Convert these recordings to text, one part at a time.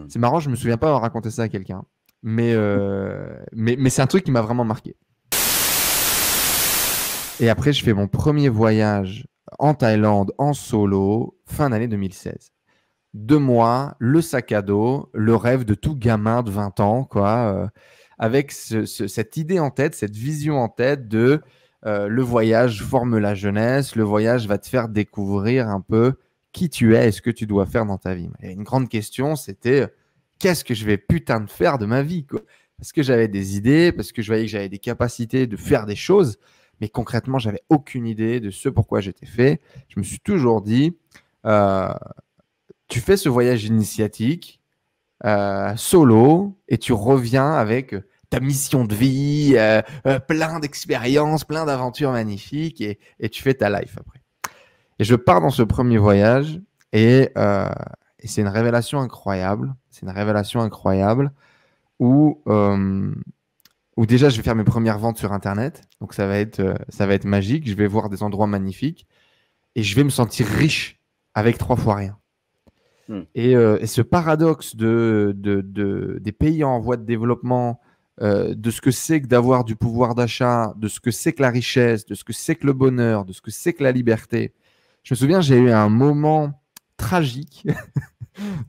C'est marrant, je me souviens pas avoir raconté ça à quelqu'un, mais c'est un truc qui m'a vraiment marqué. Et après, je fais mon premier voyage en Thaïlande en solo, fin d'année 2016. 2 mois, le sac à dos, le rêve de tout gamin de 20 ans, quoi, avec cette idée en tête, cette vision en tête de le voyage forme la jeunesse, le voyage va te faire découvrir un peu qui tu es et ce que tu dois faire dans ta vie. Et une grande question, c'était qu'est-ce que je vais putain de faire de ma vie, quoi? Parce que j'avais des idées, parce que je voyais que j'avais des capacités de faire des choses, mais concrètement, j'avais aucune idée de ce pourquoi j'étais fait. Je me suis toujours dit, euh, tu fais ce voyage initiatique solo et tu reviens avec ta mission de vie, plein d'expériences, plein d'aventures magnifiques et tu fais ta life après. Et je pars dans ce premier voyage et c'est une révélation incroyable. C'est une révélation incroyable où, où déjà je vais faire mes premières ventes sur Internet. Donc ça va être magique. Je vais voir des endroits magnifiques et je vais me sentir riche avec 3 fois rien. Et ce paradoxe des pays en voie de développement, de ce que c'est que d'avoir du pouvoir d'achat, de ce que c'est que la richesse, de ce que c'est que le bonheur, de ce que c'est que la liberté. Je me souviens, j'ai eu un moment tragique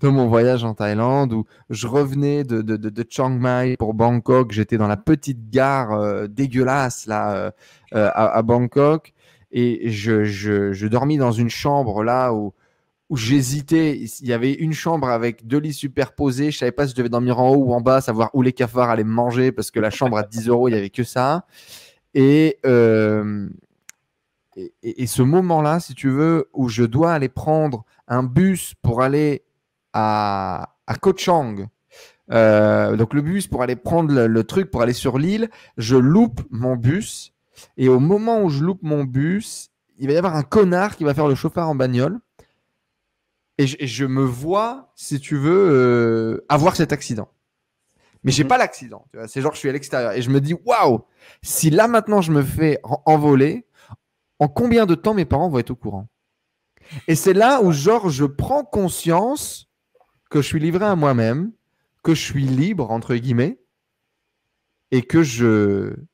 de mon voyage en Thaïlande où je revenais de Chiang Mai pour Bangkok. J'étais dans la petite gare dégueulasse là, à Bangkok et je dormis dans une chambre là où j'hésitais. Il y avait une chambre avec 2 lits superposés. Je savais pas si je devais dormir en haut ou en bas, savoir où les cafards allaient me manger parce que la chambre à 10 euros, il y avait que ça. Et, euh, et ce moment-là, si tu veux, où je dois aller prendre un bus pour aller à Koh Chang. Donc le bus pour aller prendre le truc pour aller sur l'île, je loupe mon bus. Et au moment où je loupe mon bus, il va y avoir un connard qui va faire le chauffeur en bagnole. Et je me vois, si tu veux, avoir cet accident. Mais j'ai pas l'accident. C'est genre, je suis à l'extérieur. Et je me dis, waouh, si là maintenant je me fais envoler, en combien de temps mes parents vont être au courant? Et c'est là où, genre, je prends conscience que je suis livré à moi-même, que je suis libre, entre guillemets, et que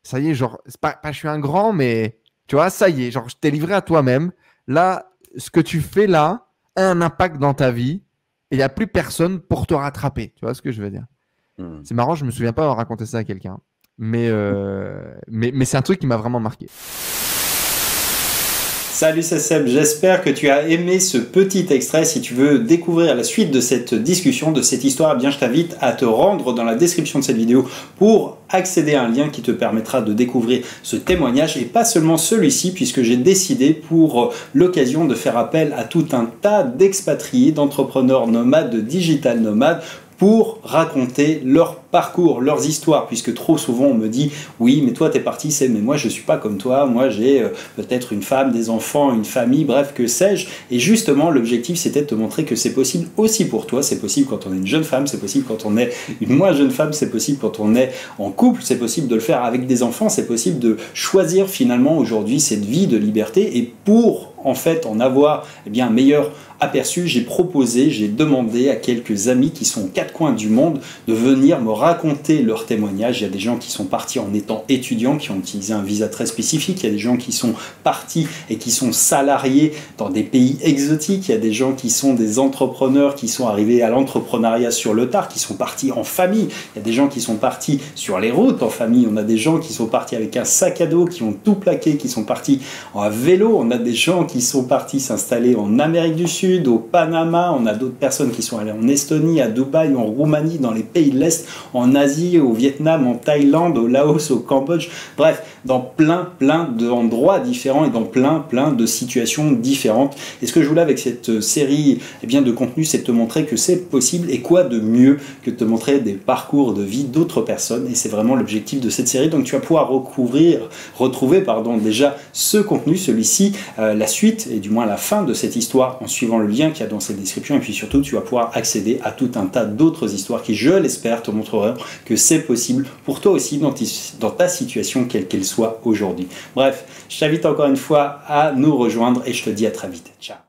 ça y est, genre, c'est pas je suis un grand, mais tu vois, ça y est, genre, je t'ai livré à toi-même. Là, ce que tu fais là a un impact dans ta vie et il n'y a plus personne pour te rattraper. Tu vois ce que je veux dire? C'est marrant, je me souviens pas avoir raconté ça à quelqu'un, mais c'est un truc qui m'a vraiment marqué. Salut, c'est Seb, j'espère que tu as aimé ce petit extrait. Si tu veux découvrir la suite de cette discussion, de cette histoire, eh bien je t'invite à te rendre dans la description de cette vidéo pour accéder à un lien qui te permettra de découvrir ce témoignage et pas seulement celui-ci, puisque j'ai décidé pour l'occasion de faire appel à tout un tas d'expatriés, d'entrepreneurs nomades, de digital nomades pour raconter leur parcours, leurs histoires, puisque trop souvent on me dit oui mais toi t'es parti, c'est mais moi je suis pas comme toi, moi j'ai peut-être une femme, des enfants, une famille, bref que sais-je, et justement l'objectif c'était de te montrer que c'est possible aussi pour toi, c'est possible quand on est une jeune femme, c'est possible quand on est une moins jeune femme, c'est possible quand on est en couple, c'est possible de le faire avec des enfants, c'est possible de choisir finalement aujourd'hui cette vie de liberté, et pour en fait en avoir eh bien, un meilleur aperçu, j'ai proposé, j'ai demandé à quelques amis qui sont aux 4 coins du monde de venir me raconter leur témoignage. Il y a des gens qui sont partis en étant étudiants, qui ont utilisé un visa très spécifique. Il y a des gens qui sont partis et qui sont salariés dans des pays exotiques. Il y a des gens qui sont des entrepreneurs, qui sont arrivés à l'entrepreneuriat sur le tard, qui sont partis en famille. Il y a des gens qui sont partis sur les routes en famille. On a des gens qui sont partis avec un sac à dos, qui ont tout plaqué, qui sont partis à vélo. On a des gens qui sont partis s'installer en Amérique du Sud, au Panama, on a d'autres personnes qui sont allées en Estonie, à Dubaï, en Roumanie, dans les pays de l'Est, en Asie, au Vietnam, en Thaïlande, au Laos, au Cambodge, bref, dans plein d'endroits différents et dans plein de situations différentes. Et ce que je voulais avec cette série eh bien, de contenu, c'est de te montrer que c'est possible, et quoi de mieux que de te montrer des parcours de vie d'autres personnes, et c'est vraiment l'objectif de cette série. Donc tu vas pouvoir retrouver déjà ce contenu, celui-ci, la suite, et du moins la fin de cette histoire en suivant le lien qu'il y a dans cette description, et puis surtout tu vas pouvoir accéder à tout un tas d'autres histoires qui, je l'espère, te montreront que c'est possible pour toi aussi dans ta situation quelle qu'elle soit aujourd'hui. Bref, je t'invite encore une fois à nous rejoindre et je te dis à très vite. Ciao.